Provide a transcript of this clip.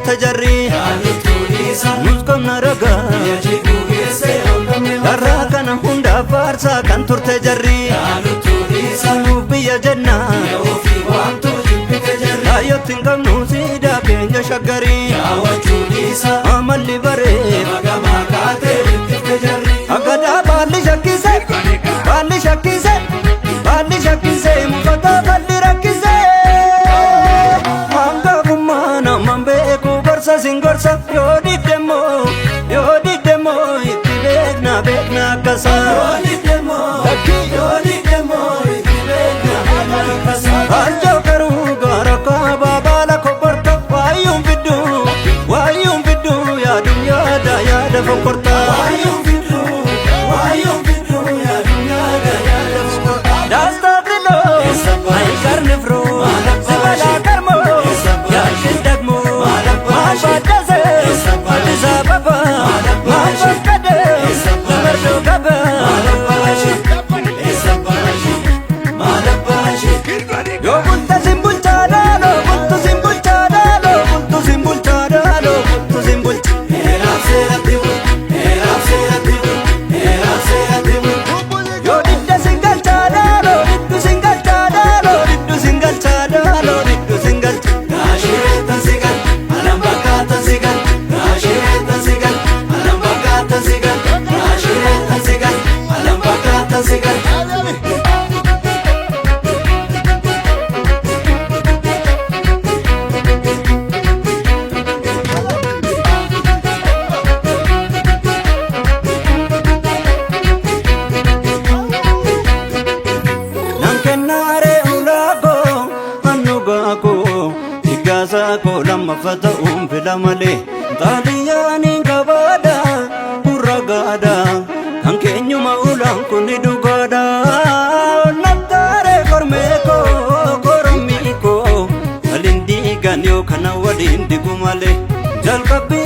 turte jarri Nusqomna raga Darra kana hunda farsa kan turte jarri Nuuf biyya jenna Ayyottiin qabnu siidaa keenya shaggari Amalli baree Agadaa baalli shakkise Baalli shakkise Baalli shakkise Mufataa balli rakkise Hanga gummaa naman beeku gorsa sin gorsa Yoo diddemoo itti beekna beekna akkasa Yoo diddemoo itti beekna akkasa Arjoo garuu gaara kaabaa baala koborta Waayyuun fiddu yaadun yaada fokkorta Ko lamma fata'uun fila malee Xaaliyaaniin qabaadha gurra gaadha Kan keenyuma ulaan kun ni dhugaadha Nattaaree kormee koo korommii koo Waliin diigan yoo kana waliin digu malee Jalqabbii